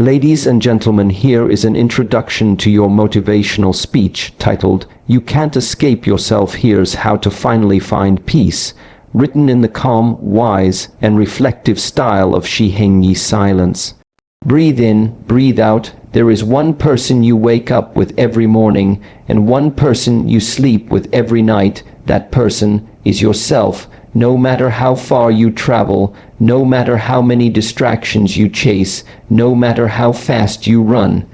Ladies and gentlemen, here is an introduction to your motivational speech titled, "You Can't Escape Yourself. Here's How to Finally Find Peace," written in the calm, wise, and reflective style of Shi Heng Yi silence. Breathe in, breathe out. There is one person you wake up with every morning, and one person you sleep with every night. That person is yourself. No matter how far you travel, no matter how many distractions you chase, no matter how fast you run,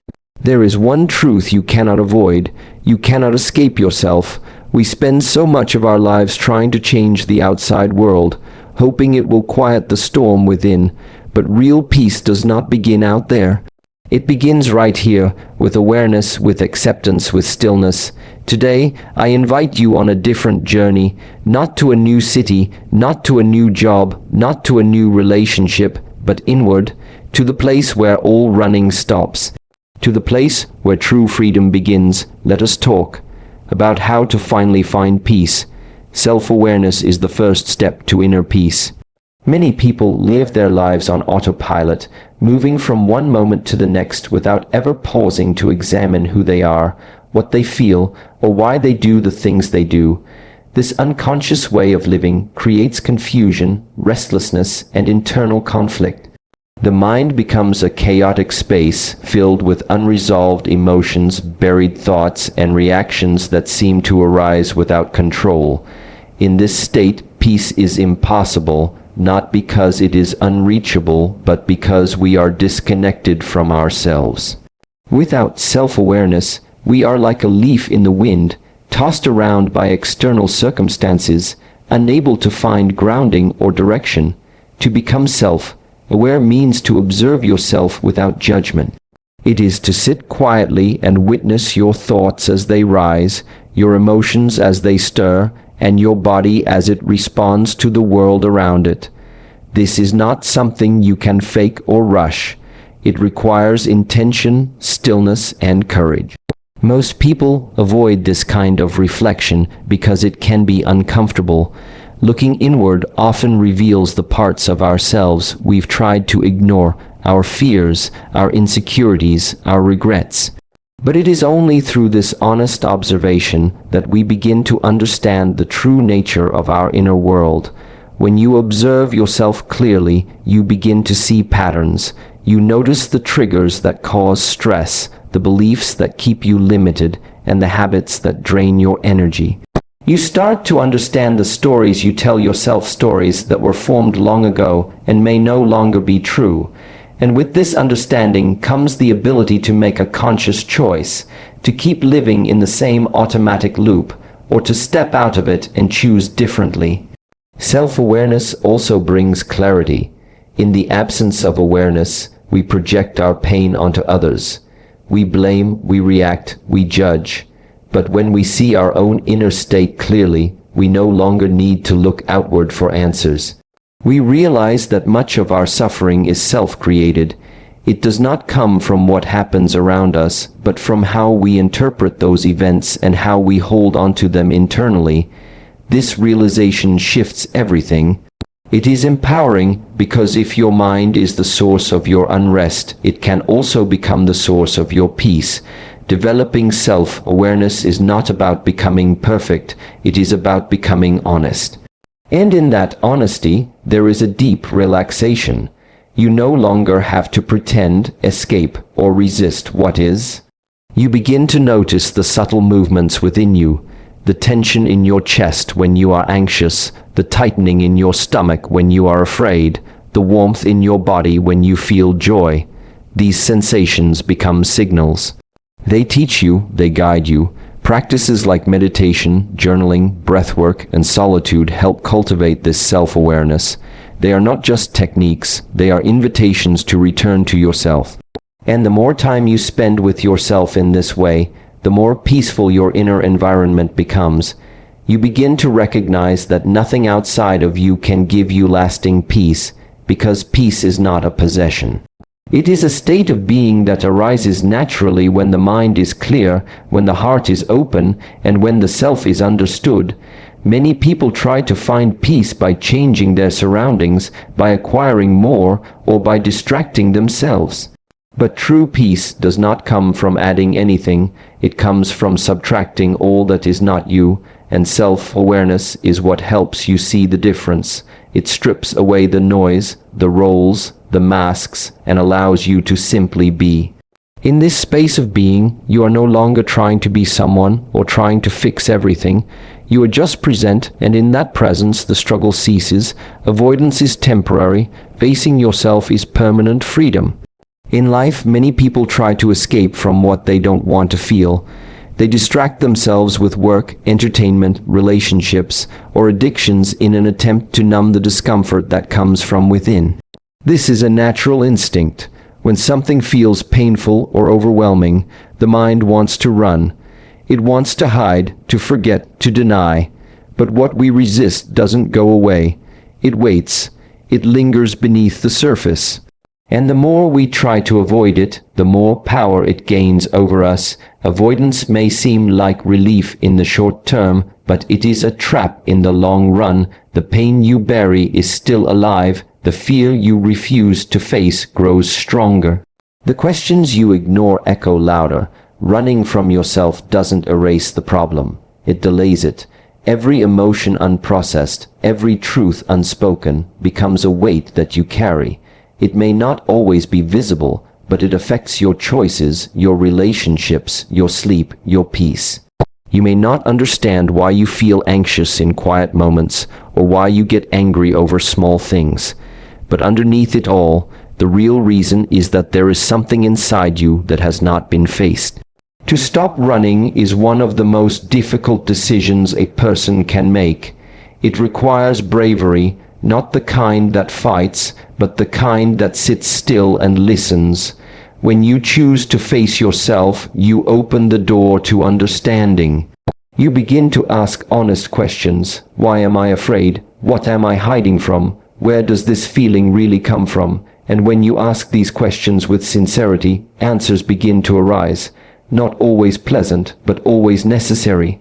there is one truth you cannot avoid. You cannot escape yourself. We spend so much of our lives trying to change the outside world, hoping it will quiet the storm within. But real peace does not begin out there. It begins right here, with awareness, with acceptance, with stillness. Today, I invite you on a different journey, not to a new city, not to a new job, not to a new relationship, but inward, to the place where all running stops, to the place where true freedom begins. Let us talk about how to finally find peace. Self-awareness is the first step to inner peace. Many people live their lives on autopilot, moving from one moment to the next without ever pausing to examine who they are, what they feel, or why they do the things they do. This unconscious way of living creates confusion, restlessness, and internal conflict. The mind becomes a chaotic space filled with unresolved emotions, buried thoughts, and reactions that seem to arise without control. In this state, peace is impossible, not because it is unreachable, but because we are disconnected from ourselves. Without self-awareness, we are like a leaf in the wind, tossed around by external circumstances, unable to find grounding or direction. To become self-aware means to observe yourself without judgment. It is to sit quietly and witness your thoughts as they rise, your emotions as they stir, and your body as it responds to the world around it. This is not something you can fake or rush. It requires intention, stillness, and courage. Most people avoid this kind of reflection because it can be uncomfortable. Looking inward often reveals the parts of ourselves we've tried to ignore, our fears, our insecurities, our regrets. But it is only through this honest observation that we begin to understand the true nature of our inner world. When you observe yourself clearly, you begin to see patterns. You notice the triggers that cause stress, the beliefs that keep you limited, and the habits that drain your energy. You start to understand the stories you tell yourself, stories that were formed long ago and may no longer be true. And with this understanding comes the ability to make a conscious choice, to keep living in the same automatic loop, or to step out of it and choose differently. Self-awareness also brings clarity. In the absence of awareness, we project our pain onto others. We blame, we react, we judge. But when we see our own inner state clearly, we no longer need to look outward for answers. We realize that much of our suffering is self-created. It does not come from what happens around us, but from how we interpret those events and how we hold onto them internally. This realization shifts everything. It is empowering because if your mind is the source of your unrest, it can also become the source of your peace. Developing self-awareness is not about becoming perfect, it is about becoming honest. And in that honesty, there is a deep relaxation. You no longer have to pretend, escape, or resist what is. You begin to notice the subtle movements within you, the tension in your chest when you are anxious, the tightening in your stomach when you are afraid, the warmth in your body when you feel joy. These sensations become signals. They teach you, they guide you. Practices like meditation, journaling, breathwork, and solitude help cultivate this self-awareness. They are not just techniques, they are invitations to return to yourself. And the more time you spend with yourself in this way, the more peaceful your inner environment becomes. You begin to recognize that nothing outside of you can give you lasting peace, because peace is not a possession. It is a state of being that arises naturally when the mind is clear, when the heart is open, and when the self is understood. Many people try to find peace by changing their surroundings, by acquiring more, or by distracting themselves. But true peace does not come from adding anything, it comes from subtracting all that is not you, and self-awareness is what helps you see the difference. It strips away the noise, the roles, the masks, and allows you to simply be. In this space of being, you are no longer trying to be someone or trying to fix everything. You are just present, and in that presence the struggle ceases. Avoidance is temporary, facing yourself is permanent freedom. In life, many people try to escape from what they don't want to feel. They distract themselves with work, entertainment, relationships, or addictions in an attempt to numb the discomfort that comes from within. This is a natural instinct. When something feels painful or overwhelming, the mind wants to run. It wants to hide, to forget, to deny. But what we resist doesn't go away. It waits. It lingers beneath the surface. And the more we try to avoid it, the more power it gains over us. Avoidance may seem like relief in the short term, but it is a trap in the long run. The pain you bury is still alive. The fear you refuse to face grows stronger. The questions you ignore echo louder. Running from yourself doesn't erase the problem. It delays it. Every emotion unprocessed, every truth unspoken, becomes a weight that you carry. It may not always be visible, but it affects your choices, your relationships, your sleep, your peace. You may not understand why you feel anxious in quiet moments, or why you get angry over small things. But underneath it all, the real reason is that there is something inside you that has not been faced. To stop running is one of the most difficult decisions a person can make. It requires bravery, not the kind that fights, but the kind that sits still and listens. When you choose to face yourself, you open the door to understanding. You begin to ask honest questions. Why am I afraid? What am I hiding from? Where does this feeling really come from? And when you ask these questions with sincerity, answers begin to arise. Not always pleasant, but always necessary.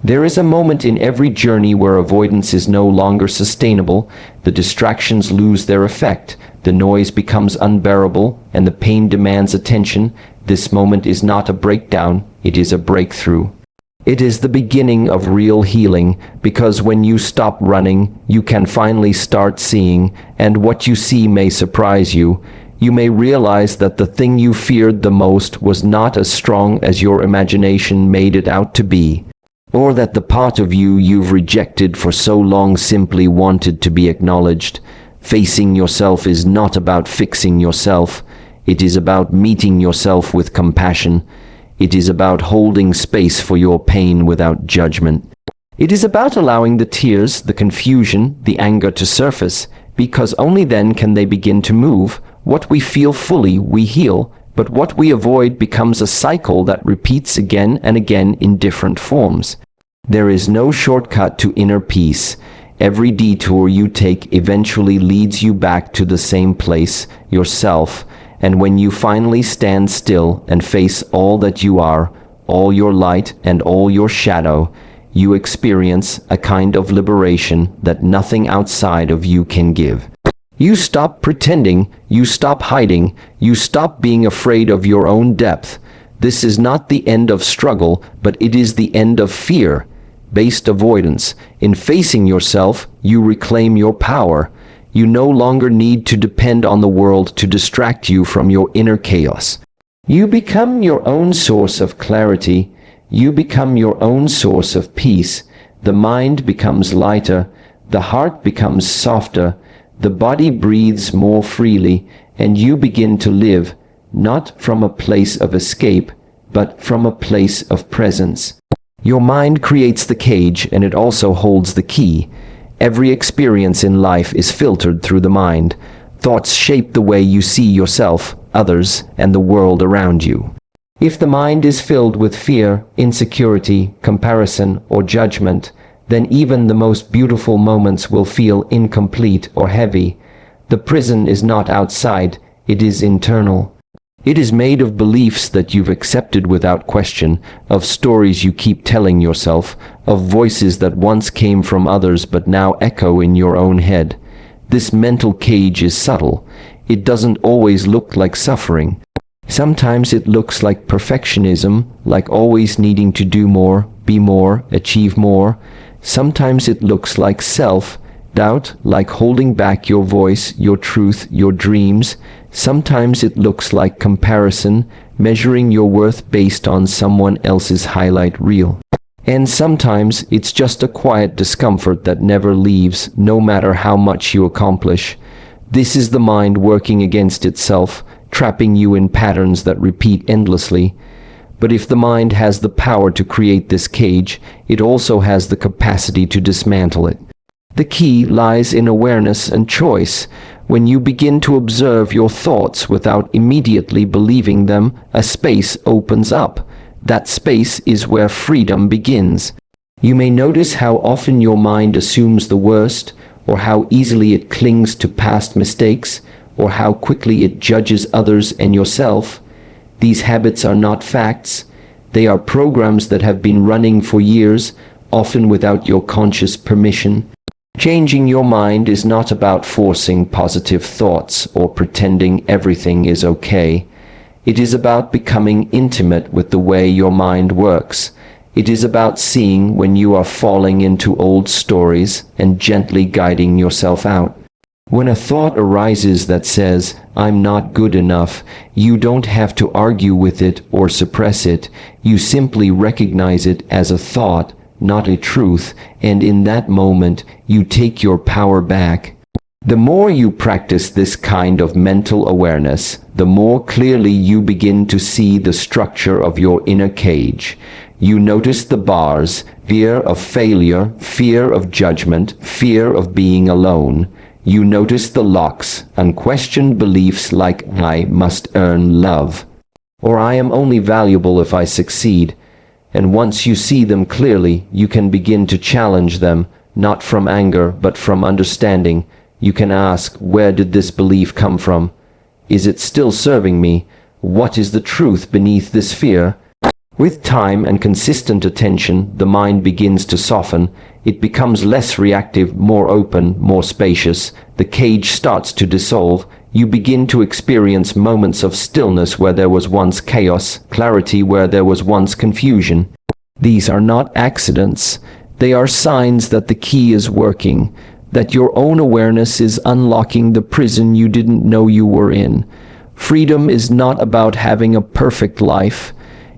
There is a moment in every journey where avoidance is no longer sustainable. The distractions lose their effect. The noise becomes unbearable, and the pain demands attention. This moment is not a breakdown, it is a breakthrough. It is the beginning of real healing, because when you stop running, you can finally start seeing, and what you see may surprise you. You may realize that the thing you feared the most was not as strong as your imagination made it out to be, or that the part of you you've rejected for so long simply wanted to be acknowledged. Facing yourself is not about fixing yourself. It is about meeting yourself with compassion. It is about holding space for your pain without judgment. It is about allowing the tears, the confusion, the anger to surface, because only then can they begin to move. What we feel fully, we heal, but what we avoid becomes a cycle that repeats again and again in different forms. There is no shortcut to inner peace. Every detour you take eventually leads you back to the same place, yourself. And when you finally stand still and face all that you are, all your light and all your shadow, you experience a kind of liberation that nothing outside of you can give. You stop pretending, you stop hiding, you stop being afraid of your own depth. This is not the end of struggle, but it is the end of fear-based avoidance. In facing yourself, you reclaim your power. You no longer need to depend on the world to distract you from your inner chaos. You become your own source of clarity. You become your own source of peace. The mind becomes lighter. The heart becomes softer. The body breathes more freely, and you begin to live, not from a place of escape, but from a place of presence. Your mind creates the cage, and it also holds the key. Every experience in life is filtered through the mind. Thoughts shape the way you see yourself, others, and the world around you. If the mind is filled with fear, insecurity, comparison, or judgment, then even the most beautiful moments will feel incomplete or heavy. The prison is not outside, it is internal. It is made of beliefs that you've accepted without question, of stories you keep telling yourself, of voices that once came from others but now echo in your own head. This mental cage is subtle. It doesn't always look like suffering. Sometimes it looks like perfectionism, like always needing to do more, be more, achieve more. Sometimes it looks like self-doubt, like holding back your voice, your truth, your dreams. Sometimes it looks like comparison, measuring your worth based on someone else's highlight reel. And sometimes it's just a quiet discomfort that never leaves, no matter how much you accomplish. This is the mind working against itself, trapping you in patterns that repeat endlessly. But if the mind has the power to create this cage, it also has the capacity to dismantle it. The key lies in awareness and choice. When you begin to observe your thoughts without immediately believing them, a space opens up. That space is where freedom begins. You may notice how often your mind assumes the worst, or how easily it clings to past mistakes, or how quickly it judges others and yourself. These habits are not facts. They are programs that have been running for years, often without your conscious permission. Changing your mind is not about forcing positive thoughts or pretending everything is okay. It is about becoming intimate with the way your mind works. It is about seeing when you are falling into old stories and gently guiding yourself out. When a thought arises that says, "I'm not good enough," you don't have to argue with it or suppress it. You simply recognize it as a thought, not a truth, and in that moment, you take your power back. The more you practice this kind of mental awareness, the more clearly you begin to see the structure of your inner cage. You notice the bars: fear of failure, fear of judgment, fear of being alone. You notice the locks: unquestioned beliefs like "I must earn love," or "I am only valuable if I succeed." And once you see them clearly, you can begin to challenge them, not from anger, but from understanding. You can ask, where did this belief come from? Is it still serving me? What is the truth beneath this fear? With time and consistent attention, the mind begins to soften. It becomes less reactive, more open, more spacious. The cage starts to dissolve. You begin to experience moments of stillness where there was once chaos, clarity where there was once confusion. These are not accidents. They are signs that the key is working, that your own awareness is unlocking the prison you didn't know you were in. Freedom is not about having a perfect life.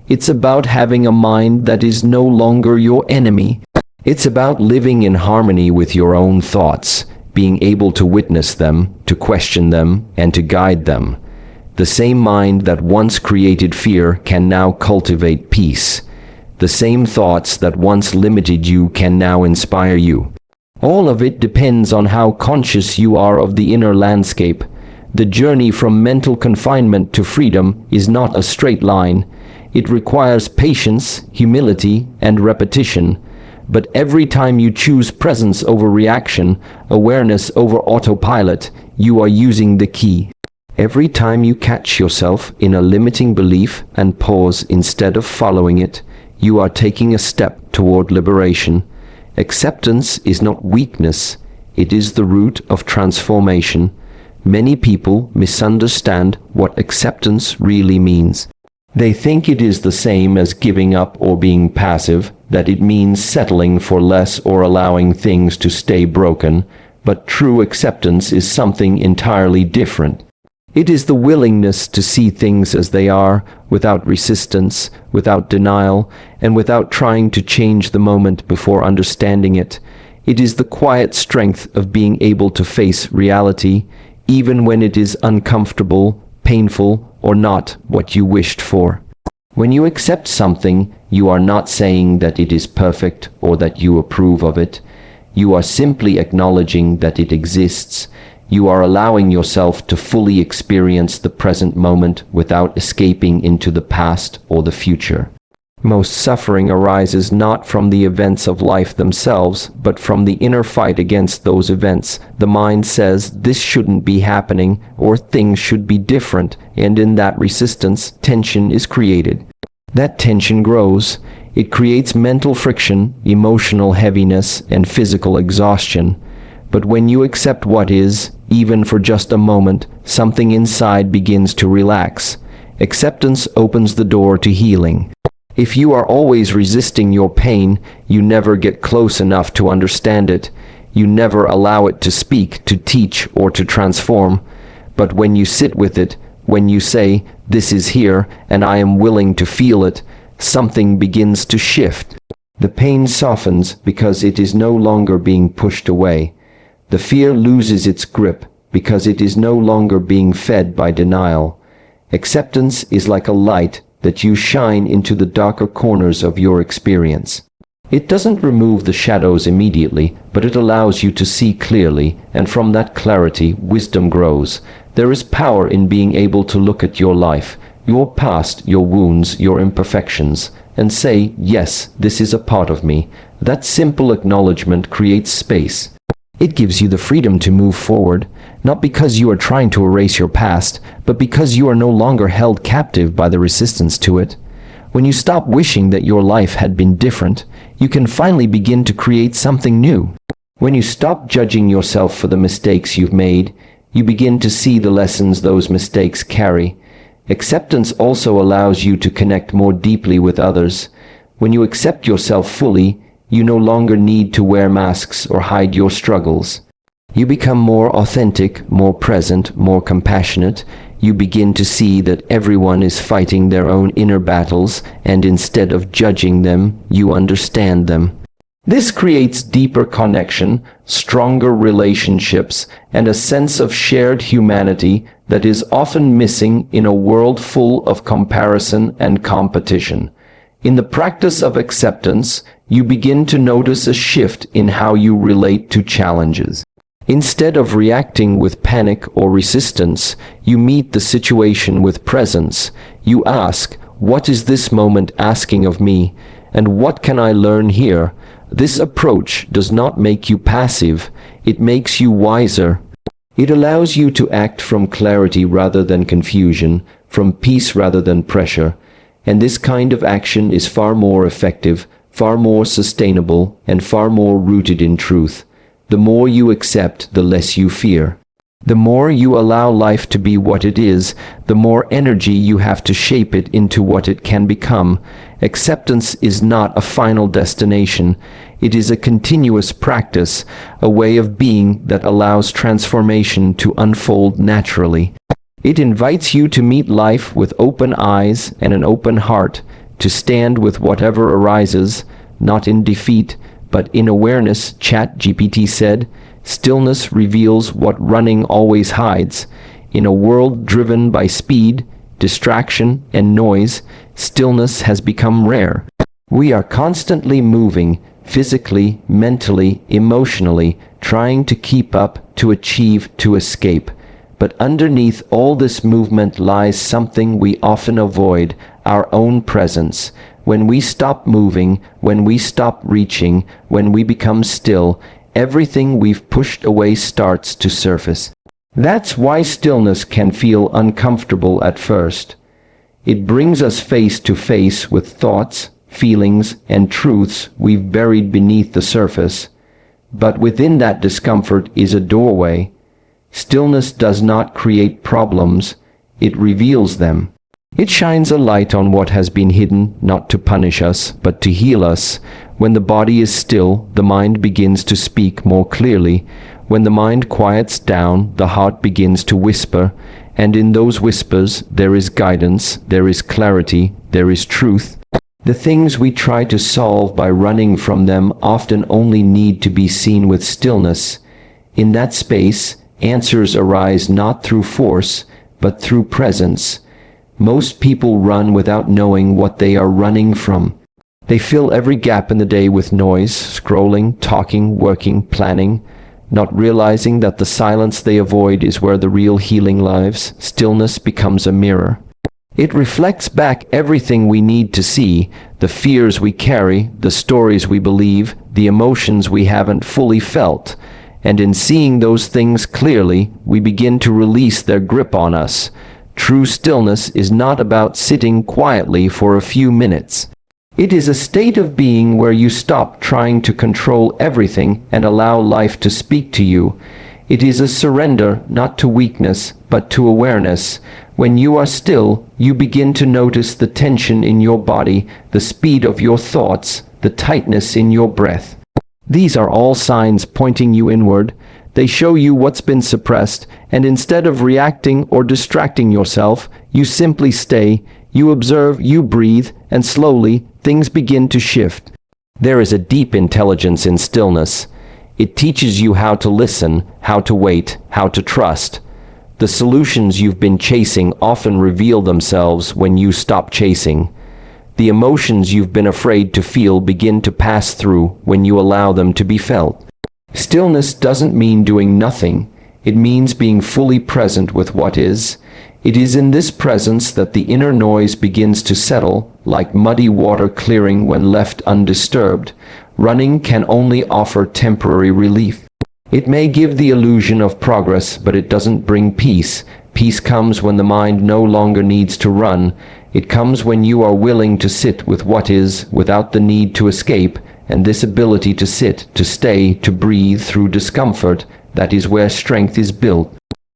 It's about having a mind that is no longer your enemy. It's about living in harmony with your own thoughts, being able to witness them, to question them, and to guide them. The same mind that once created fear can now cultivate peace. The same thoughts that once limited you can now inspire you. All of it depends on how conscious you are of the inner landscape. The journey from mental confinement to freedom is not a straight line. It requires patience, humility, and repetition. But every time you choose presence over reaction, awareness over autopilot, you are using the key. Every time you catch yourself in a limiting belief and pause instead of following it, you are taking a step toward liberation. Acceptance is not weakness, it is the root of transformation. Many people misunderstand what acceptance really means. They think it is the same as giving up or being passive, that it means settling for less or allowing things to stay broken, but true acceptance is something entirely different. It is the willingness to see things as they are, without resistance, without denial, and without trying to change the moment before understanding it. It is the quiet strength of being able to face reality, even when it is uncomfortable, painful, or not what you wished for. When you accept something, you are not saying that it is perfect or that you approve of it. You are simply acknowledging that it exists. You are allowing yourself to fully experience the present moment without escaping into the past or the future. Most suffering arises not from the events of life themselves, but from the inner fight against those events. The mind says this shouldn't be happening, or things should be different, and in that resistance, tension is created. That tension grows. It creates mental friction, emotional heaviness, and physical exhaustion. But when you accept what is, even for just a moment, something inside begins to relax. Acceptance opens the door to healing. If you are always resisting your pain, you never get close enough to understand it. You never allow it to speak, to teach, or to transform. But when you sit with it, when you say, "This is here, and I am willing to feel it," something begins to shift. The pain softens because it is no longer being pushed away. The fear loses its grip because it is no longer being fed by denial. Acceptance is like a light that you shine into the darker corners of your experience. It doesn't remove the shadows immediately, but it allows you to see clearly, and from that clarity, wisdom grows. There is power in being able to look at your life, your past, your wounds, your imperfections, and say, "Yes, this is a part of me." That simple acknowledgement creates space. It gives you the freedom to move forward, not because you are trying to erase your past, but because you are no longer held captive by the resistance to it. When you stop wishing that your life had been different, you can finally begin to create something new. When you stop judging yourself for the mistakes you've made, you begin to see the lessons those mistakes carry. Acceptance also allows you to connect more deeply with others. When you accept yourself fully, you no longer need to wear masks or hide your struggles. You become more authentic, more present, more compassionate. You begin to see that everyone is fighting their own inner battles, and instead of judging them, you understand them. This creates deeper connection, stronger relationships, and a sense of shared humanity that is often missing in a world full of comparison and competition. In the practice of acceptance, you begin to notice a shift in how you relate to challenges. Instead of reacting with panic or resistance, you meet the situation with presence. You ask, "What is this moment asking of me? And what can I learn here?" This approach does not make you passive, it makes you wiser. It allows you to act from clarity rather than confusion, from peace rather than pressure. And this kind of action is far more effective, far more sustainable, and far more rooted in truth. The more you accept, the less you fear. The more you allow life to be what it is, the more energy you have to shape it into what it can become. Acceptance is not a final destination. It is a continuous practice, a way of being that allows transformation to unfold naturally. It invites you to meet life with open eyes and an open heart, to stand with whatever arises, not in defeat, but in awareness. ChatGPT said, "Stillness reveals what running always hides." In a world driven by speed, distraction, and noise, stillness has become rare. We are constantly moving, physically, mentally, emotionally, trying to keep up, to achieve, to escape. But underneath all this movement lies something we often avoid: our own presence. When we stop moving, when we stop reaching, when we become still, everything we've pushed away starts to surface. That's why stillness can feel uncomfortable at first. It brings us face to face with thoughts, feelings, and truths we've buried beneath the surface. But within that discomfort is a doorway. Stillness does not create problems, it reveals them. It shines a light on what has been hidden, not to punish us, but to heal us. When the body is still, the mind begins to speak more clearly. When the mind quiets down, the heart begins to whisper, and in those whispers there is guidance, there is clarity, there is truth. The things we try to solve by running from them often only need to be seen with stillness. In that space, answers arise not through force, but through presence. Most people run without knowing what they are running from. They fill every gap in the day with noise, scrolling, talking, working, planning, not realizing that the silence they avoid is where the real healing lives. Stillness becomes a mirror. It reflects back everything we need to see, the fears we carry, the stories we believe, the emotions we haven't fully felt. And in seeing those things clearly, we begin to release their grip on us. True stillness is not about sitting quietly for a few minutes. It is a state of being where you stop trying to control everything and allow life to speak to you. It is a surrender not to weakness, but to awareness. When you are still, you begin to notice the tension in your body, the speed of your thoughts, the tightness in your breath. These are all signs pointing you inward. They show you what's been suppressed, and instead of reacting or distracting yourself, you simply stay, you observe, you breathe, and slowly, things begin to shift. There is a deep intelligence in stillness. It teaches you how to listen, how to wait, how to trust. The solutions you've been chasing often reveal themselves when you stop chasing. The emotions you've been afraid to feel begin to pass through when you allow them to be felt. Stillness doesn't mean doing nothing. It means being fully present with what is. It is in this presence that the inner noise begins to settle, like muddy water clearing when left undisturbed. Running can only offer temporary relief. It may give the illusion of progress, but it doesn't bring peace. Peace comes when the mind no longer needs to run. It comes when you are willing to sit with what is, without the need to escape, and this ability to sit, to stay, to breathe through discomfort, that is where strength is built.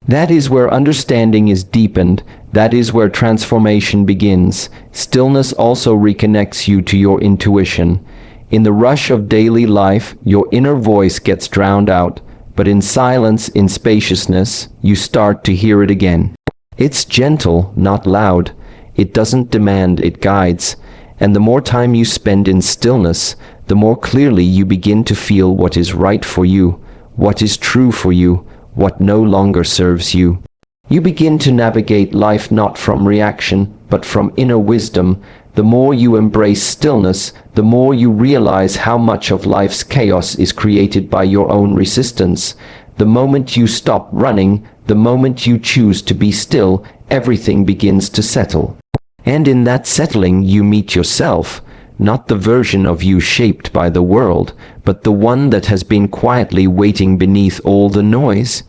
That is where understanding is deepened. That is where transformation begins. Stillness also reconnects you to your intuition. In the rush of daily life, your inner voice gets drowned out, but in silence, in spaciousness, you start to hear it again. It's gentle, not loud. It doesn't demand, it guides. And the more time you spend in stillness, the more clearly you begin to feel what is right for you, what is true for you, what no longer serves you. You begin to navigate life not from reaction, but from inner wisdom. The more you embrace stillness, the more you realize how much of life's chaos is created by your own resistance. The moment you stop running, the moment you choose to be still, everything begins to settle. And in that settling you meet yourself, not the version of you shaped by the world, but the one that has been quietly waiting beneath all the noise.